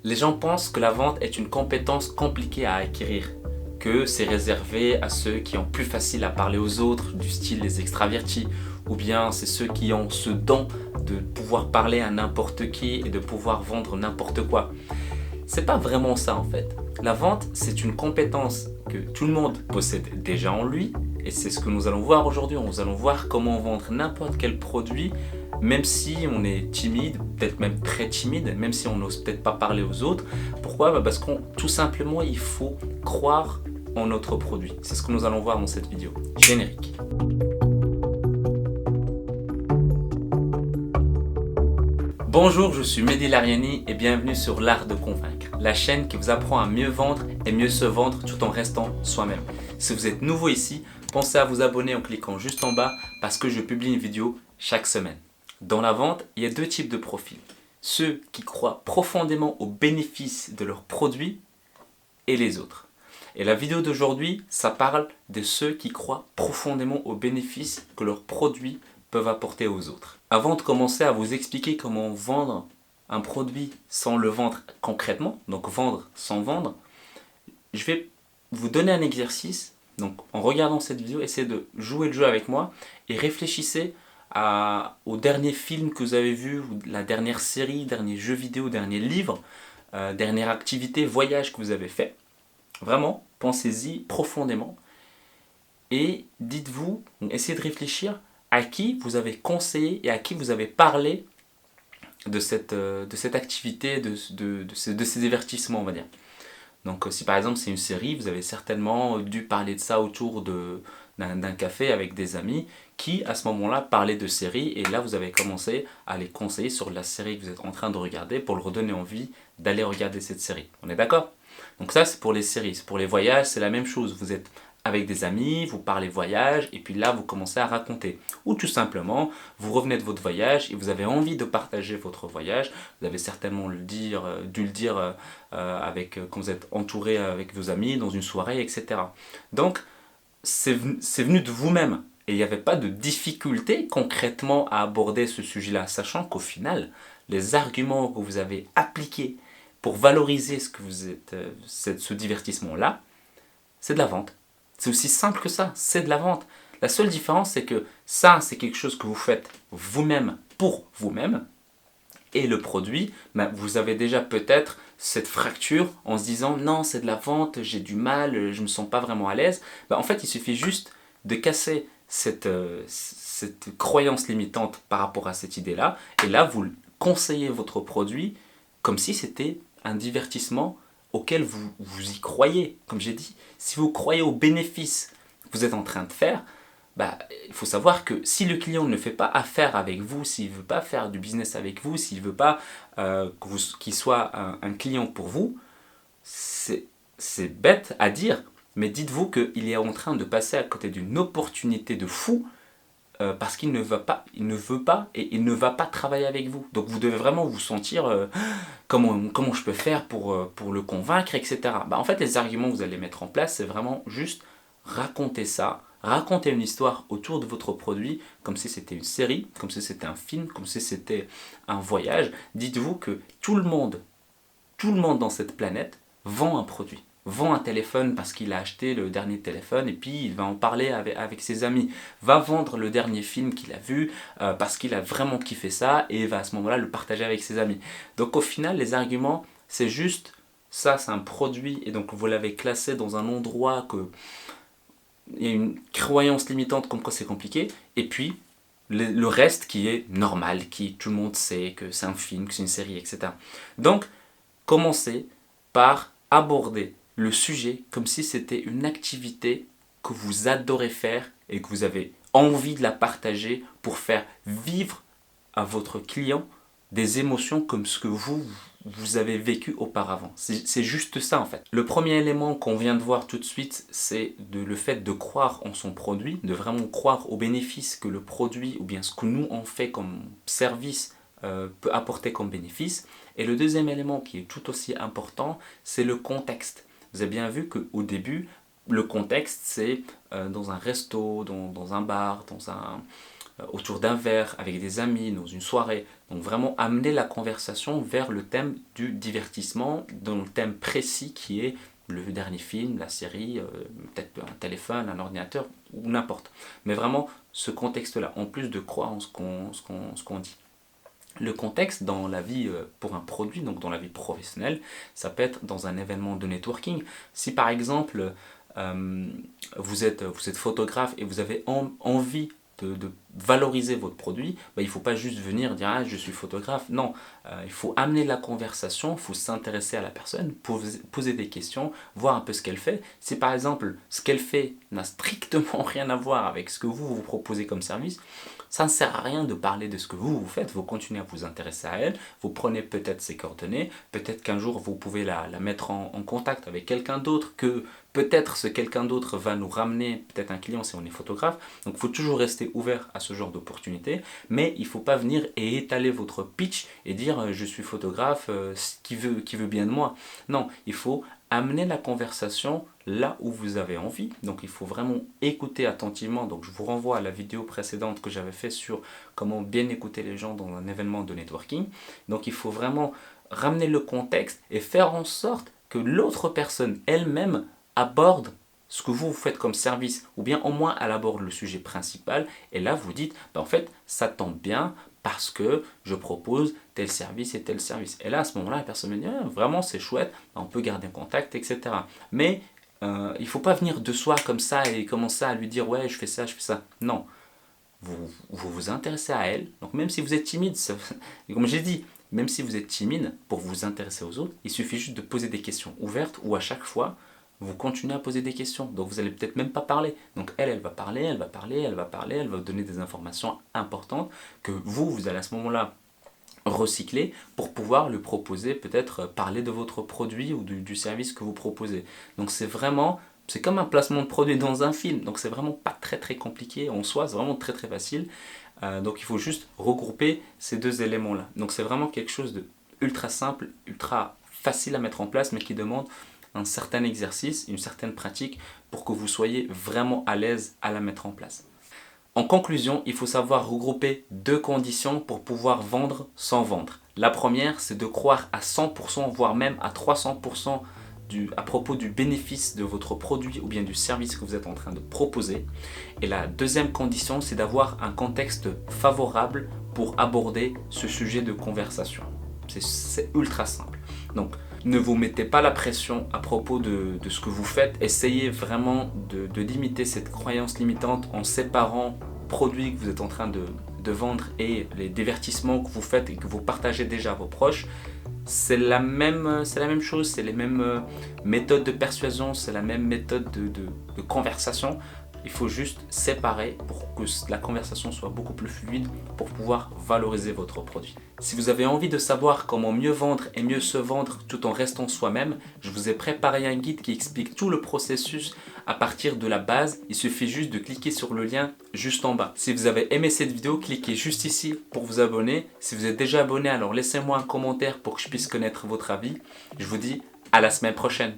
Les gens pensent que la vente est une compétence compliquée à acquérir, que c'est réservé à ceux qui ont plus facile à parler aux autres, du style les extravertis, ou bien c'est ceux qui ont ce don de pouvoir parler à n'importe qui et de pouvoir vendre n'importe quoi. C'est pas vraiment ça en fait. La vente, c'est une compétence que tout le monde possède déjà en lui, et c'est ce que nous allons voir aujourd'hui. Nous allons voir comment vendre n'importe quel produit, même si on est timide, peut-être même très timide, même si on n'ose peut-être pas parler aux autres. Pourquoi? Parce qu'on tout simplement, il faut croire en notre produit. C'est ce que nous allons voir dans cette vidéo. Générique. Bonjour, je suis Mehdi Lariani et bienvenue sur l'art de convaincre, la chaîne qui vous apprend à mieux vendre et mieux se vendre tout en restant soi-même. Si vous êtes nouveau ici, pensez à vous abonner en cliquant juste en bas parce que je publie une vidéo chaque semaine. Dans la vente, il y a deux types de profils. Ceux qui croient profondément aux bénéfices de leurs produits et les autres. Et la vidéo d'aujourd'hui, ça parle de ceux qui croient profondément aux bénéfices que leurs produits peuvent apporter aux autres. Avant de commencer à vous expliquer comment vendre un produit sans le vendre concrètement, donc vendre sans vendre, je vais vous donner un exercice. Donc en regardant cette vidéo, essayez de jouer le jeu avec moi et réfléchissez au dernier film que vous avez vu, ou la dernière série, dernier jeu vidéo, dernier livre, dernière activité, voyage que vous avez fait. Vraiment, pensez-y profondément et dites-vous, essayez de réfléchir à qui vous avez conseillé et à qui vous avez parlé de cette activité, de ces avertissements, on va dire. Donc si par exemple c'est une série, vous avez certainement dû parler de ça autour d'un café avec des amis qui à ce moment-là parlaient de série et là vous avez commencé à les conseiller sur la série que vous êtes en train de regarder pour leur donner envie d'aller regarder cette série. On est d'accord? Donc ça c'est pour les séries. Pour les voyages c'est la même chose. Vous êtes avec des amis, vous parlez voyage et puis là vous commencez à raconter. Ou tout simplement vous revenez de votre voyage et vous avez envie de partager votre voyage. Vous avez certainement dû le dire quand vous êtes entouré avec vos amis dans une soirée, etc. Donc c'est venu de vous-même. Et il n'y avait pas de difficulté concrètement à aborder ce sujet-là, sachant qu'au final, les arguments que vous avez appliqués pour valoriser ce divertissement-là, c'est de la vente. C'est aussi simple que ça, c'est de la vente. La seule différence, c'est que ça, c'est quelque chose que vous faites vous-même pour vous-même. Et le produit, vous avez déjà peut-être cette fracture en se disant non, c'est de la vente, j'ai du mal, je ne me sens pas vraiment à l'aise. En fait, il suffit juste de casser cette croyance limitante par rapport à cette idée-là. Et là, vous conseillez votre produit comme si c'était un divertissement auquel vous y croyez. Comme j'ai dit, si vous croyez aux bénéfices que vous êtes en train de faire, il faut savoir que si le client ne fait pas affaire avec vous, s'il ne veut pas faire du business avec vous, s'il ne veut pas qu'il soit un client pour vous, c'est bête à dire, mais dites-vous qu'il est en train de passer à côté d'une opportunité de fou parce qu'il ne veut pas et il ne va pas travailler avec vous. Donc vous devez vraiment vous sentir comment je peux faire pour le convaincre, etc. En fait, les arguments que vous allez mettre en place, c'est vraiment juste raconter ça. Racontez une histoire autour de votre produit, comme si c'était une série, comme si c'était un film, comme si c'était un voyage. Dites-vous que tout le monde dans cette planète vend un produit, vend un téléphone parce qu'il a acheté le dernier téléphone et puis il va en parler avec ses amis, va vendre le dernier film qu'il a vu parce qu'il a vraiment kiffé ça et va à ce moment-là le partager avec ses amis. Donc au final, les arguments, c'est juste ça, c'est un produit et donc vous l'avez classé dans un endroit que il y a une croyance limitante comme quoi c'est compliqué, et puis le reste qui est normal, qui tout le monde sait que c'est un film, que c'est une série, etc. Donc, commencez par aborder le sujet comme si c'était une activité que vous adorez faire et que vous avez envie de la partager pour faire vivre à votre client des émotions comme ce que vous avez vécu auparavant. C'est juste ça en fait. Le premier élément qu'on vient de voir tout de suite, c'est le fait de croire en son produit, de vraiment croire aux bénéfices que le produit ou bien ce que nous on fait comme service peut apporter comme bénéfice. Et le deuxième élément qui est tout aussi important, c'est le contexte. Vous avez bien vu qu'au début, le contexte c'est dans un resto, dans un bar, autour d'un verre, avec des amis, dans une soirée. Donc vraiment amener la conversation vers le thème du divertissement, dans le thème précis qui est le dernier film, la série, peut-être un téléphone, un ordinateur ou n'importe. Mais vraiment ce contexte-là, en plus de croire en ce qu'on dit. Le contexte dans la vie pour un produit, donc dans la vie professionnelle, ça peut être dans un événement de networking. Si par exemple vous êtes photographe et vous avez envie de valoriser votre produit, il ne faut pas juste venir dire ah, je suis photographe. Non, il faut amener la conversation, il faut s'intéresser à la personne, poser des questions, voir un peu ce qu'elle fait. Si par exemple ce qu'elle fait n'a strictement rien à voir avec ce que vous proposez comme service, ça ne sert à rien de parler de ce que vous faites, vous continuez à vous intéresser à elle, vous prenez peut-être ses coordonnées, peut-être qu'un jour vous pouvez la mettre en contact avec quelqu'un d'autre, que peut-être ce quelqu'un d'autre va nous ramener, peut-être un client si on est photographe. Donc il faut toujours rester ouvert à ce genre d'opportunité, mais il ne faut pas venir et étaler votre pitch et dire je suis photographe, qui veut bien de moi. Non, il faut amener la conversation là où vous avez envie. Donc il faut vraiment écouter attentivement. Donc je vous renvoie à la vidéo précédente que j'avais fait sur comment bien écouter les gens dans un événement de networking. Donc il faut vraiment ramener le contexte et faire en sorte que l'autre personne elle-même aborde ce que vous faites comme service, ou bien au moins elle aborde le sujet principal, et là vous dites, en fait ça tombe bien parce que je propose tel service et tel service. Et là à ce moment-là la personne me dit, ah, vraiment c'est chouette, on peut garder contact, etc. Mais il ne faut pas venir de soi comme ça et commencer à lui dire ouais je fais ça, je fais ça. Non, vous intéressez à elle, donc même si vous êtes timide, comme j'ai dit, même si vous êtes timide, pour vous intéresser aux autres, il suffit juste de poser des questions ouvertes où à chaque fois, vous continuez à poser des questions. Donc vous n'allez peut-être même pas parler. Donc elle va parler, elle va vous donner des informations importantes que vous allez à ce moment-là recycler pour pouvoir lui proposer, peut-être parler de votre produit ou du service que vous proposez. Donc c'est comme un placement de produit dans un film. Donc c'est vraiment pas très très compliqué en soi, c'est vraiment très très facile. Donc il faut juste regrouper ces deux éléments-là. Donc c'est vraiment quelque chose de ultra simple, ultra facile à mettre en place, mais qui demande un certain exercice, une certaine pratique pour que vous soyez vraiment à l'aise à la mettre en place. En conclusion, il faut savoir regrouper deux conditions pour pouvoir vendre sans vendre. La première, c'est de croire à 100%, voire même à 300% à propos du bénéfice de votre produit ou bien du service que vous êtes en train de proposer. Et la deuxième condition, c'est d'avoir un contexte favorable pour aborder ce sujet de conversation. C'est ultra simple. Donc, ne vous mettez pas la pression à propos de ce que vous faites. Essayez vraiment de limiter cette croyance limitante en séparant produits que vous êtes en train de vendre et les divertissements que vous faites et que vous partagez déjà à vos proches. C'est la même chose, c'est les mêmes méthodes de persuasion, c'est la même méthode de conversation. Il faut juste séparer pour que la conversation soit beaucoup plus fluide pour pouvoir valoriser votre produit. Si vous avez envie de savoir comment mieux vendre et mieux se vendre tout en restant soi-même, je vous ai préparé un guide qui explique tout le processus à partir de la base. Il suffit juste de cliquer sur le lien juste en bas. Si vous avez aimé cette vidéo, cliquez juste ici pour vous abonner. Si vous êtes déjà abonné, alors laissez-moi un commentaire pour que je puisse connaître votre avis. Je vous dis à la semaine prochaine.